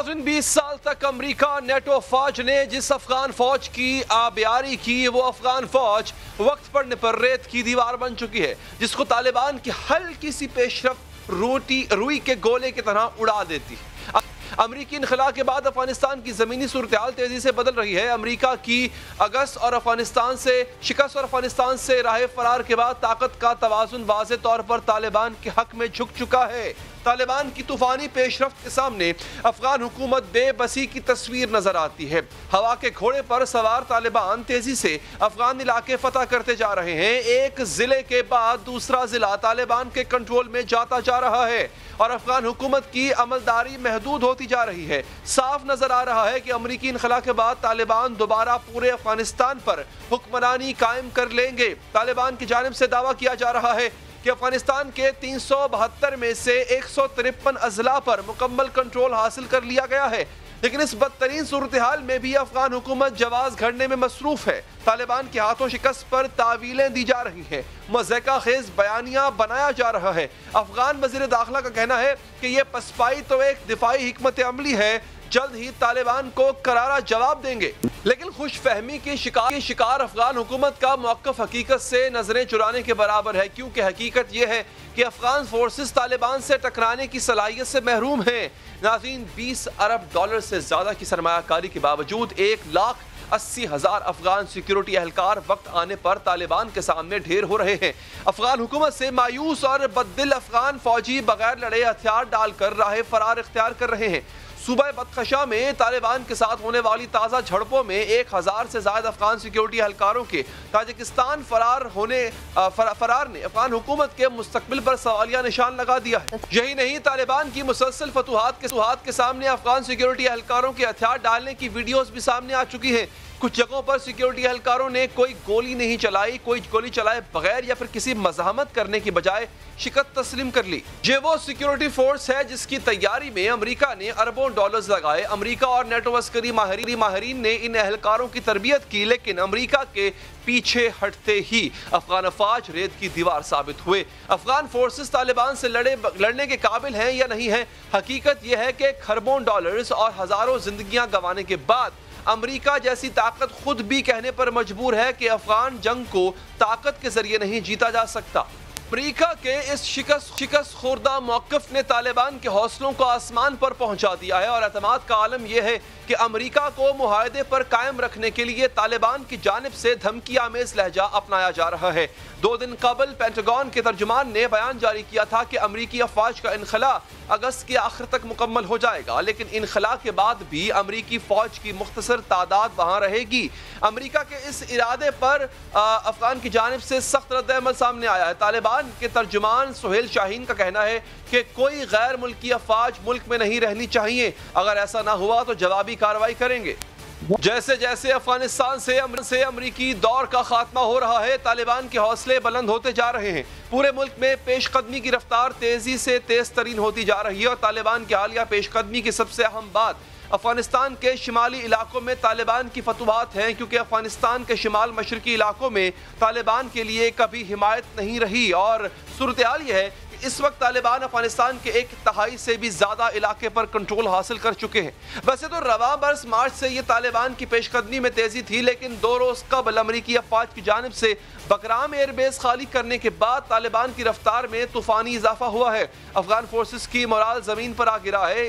नाज़रीन 20 साल तक अमरीका नेटो फौज ने जिस अफगान फौज की आबियारी की, वो अफगान फौज वक्त पड़ने पर रेत की दीवार बन चुकी है, जिसको तालिबान की हल्की सी पेशरफ्त रुई के गोले की तरह उड़ा देती है। अमरीकी इनखला के बाद अफगानिस्तान की ज़मीनी सूरत-ए-हाल तेज़ी से बदल रही है। अमरीका की अगस्त और अफगानिस्तान से शिकस्त और अफगानिस्तान से राह फरार के बाद ताकत का तवाज़ुन वाज़े तौर पर तालिबान के हक में झुक चुका है। तालिबान की तूफानी पेशरफ्त के सामने अफगान हुकूमत बेबसी की तस्वीर नजर आती है। हवा के घोड़े पर सवार तालिबान तेजी से अफगान इलाके फतह करते जा रहे हैं। एक जिले के बाद दूसरा जिला तालिबान के कंट्रोल में जाता जा रहा है और अफगान हुकूमत की अमलदारी महदूद होती जा रही है। साफ नजर आ रहा है कि अमरीकी इनखला के बाद तालिबान दोबारा पूरे अफगानिस्तान पर हुक्मरानी कायम कर लेंगे। तालिबान की जानिब से दावा किया जा रहा है कि अफगानिस्तान के 372 में से 153 अजला पर मुकम्मल कंट्रोल हासिल कर लिया गया है, लेकिन इस बदतरीन सूरत हाल में भी अफगान हुकूमत जवाब घड़ने में मसरूफ है। तालिबान के हाथों शिकस्त पर तावीलें दी जा रही हैं, मज़ाक़ा खेज बयानिया बनाया जा रहा है। अफगान वज़ीर दाखिला का कहना है कि यह पसपाई तो एक दिफाई हिकमत अमली है, जल्द ही तालिबान को करारा जवाब देंगे। लेकिन खुश फहमी की शिकार अफगान हुकूमत का मौक़िफ़ हकीकत से नजरें चुराने के बराबर है, क्योंकि हकीकत यह है कि अफगान फोर्सेस तालिबान से टकराने की सलाहियत से महरूम हैं। नाज़रीन 20 अरब डॉलर से ज़्यादा की सरमायाकारी के बावजूद 1,80,000 अफगान सिक्योरिटी एहलकार वक्त आने पर तालिबान के सामने ढेर हो रहे हैं। अफगान हुकूमत से मायूस और बददिल अफगान फौजी बगैर लड़े हथियार डालकर राह फरार इख्तियार कर रहे हैं। सूबा बदखशा में तालिबान के साथ होने वाली ताज़ा झड़पों में 1,000 से ज़्यादा अफगान सिक्योरिटी एहलकारों के ताजिकिस्तान फरार ने अफगान हुकूमत के मुस्तकबिल पर सवालिया निशान लगा दिया है। यही नहीं, तालिबान की मुसलसल फतूहात के सामने अफगान सिक्योरिटी एहलकारों के हथियार डालने की वीडियोस भी सामने आ चुकी हैं। कुछ जगहों पर सिक्योरिटी एहलकारों ने कोई गोली नहीं चलाई, कोई गोली चलाए बगैर या फिर किसी मज़ाहमत करने की बजाय शिकस्त तस्लीम कर ली। ये वो सिक्योरिटी फोर्स है जिसकी तैयारी में अमरीका ने अरबों डॉलर्स लगाए। अमरीका और नेटो अस्करी माहिरीन ने इन एहलकारों की तरबियत की, लेकिन अमरीका के पीछे हटते ही अफगान अफवाज रेत की दीवार साबित हुए। अफगान फोर्सेस तालिबान से लड़ने के काबिल हैं या नहीं है? हकीकत यह है कि खरबों डॉलर्स और हजारों जिंदगियां गंवाने के बाद अमरीका जैसी ताकत खुद भी कहने पर मजबूर है कि अफगान जंग को ताकत के जरिए नहीं जीता जा सकता। अमरीका के इस शिकस्त खुर्दा मौक़िफ़ ने तालिबान के हौसलों को आसमान पर पहुंचा दिया है और एतमाद का आलम यह है कि अमरीका को मुआहदे पर कायम रखने के लिए तालिबान की जानिब से धमकी आमेज लहजा अपनाया जा रहा है। 2 दिन कबल पेंटागन के तर्जुमान ने बयान जारी किया था कि अमरीकी अफवाज का इनखला अगस्त के आखिर तक मुकम्मल हो जाएगा, लेकिन इनखला के बाद भी अमरीकी फौज की मुख्तसर तादाद वहाँ रहेगी। अमरीका के इस इरादे पर अफगान की जानिब से सख्त रद्द-ए-अमल सामने आया है। तालिबान के तर्जुमान सुहेल शाहीन का कहना है कि कोई गैर मुल्की अफवाज मुल्क में नहीं रहनी चाहिए, अगर ऐसा ना हुआ तो जवाबी कार्रवाई करेंगे। जैसे जैसे अफगानिस्तान से अमरीकी दौर का खात्मा हो रहा है, तालिबान के हौसले बुलंद होते जा रहे हैं। पूरे मुल्क में पेशकदमी की रफ्तार तेजी से तेज तरीन होती जा रही है और तालिबान की हालिया पेशकदमी की सबसे अहम बात अफगानिस्तान के शिमाली इलाकों में तालिबान की फतूहात हैं, क्योंकि अफगानिस्तान के शिमाल मशरकी इलाकों में तालिबान के लिए कभी हिमायत नहीं रही और सूरत हाल यह है कि इस वक्त तालिबान अफगानिस्तान के 1/3 से भी ज़्यादा इलाके पर कंट्रोल हासिल कर चुके हैं। वैसे तो रवां बरस मार्च से ये तालिबान की पेशकदमी में तेज़ी थी, लेकिन 2 रोज़ कबल अमरीकी अफवाज की जानिब से बकराम एयरबेस खाली करने के बाद तालिबान की रफ्तार में तूफानी इजाफा हुआ है। अफगान फोर्सेस की मोराल ज़मीन पर आ गिरा है।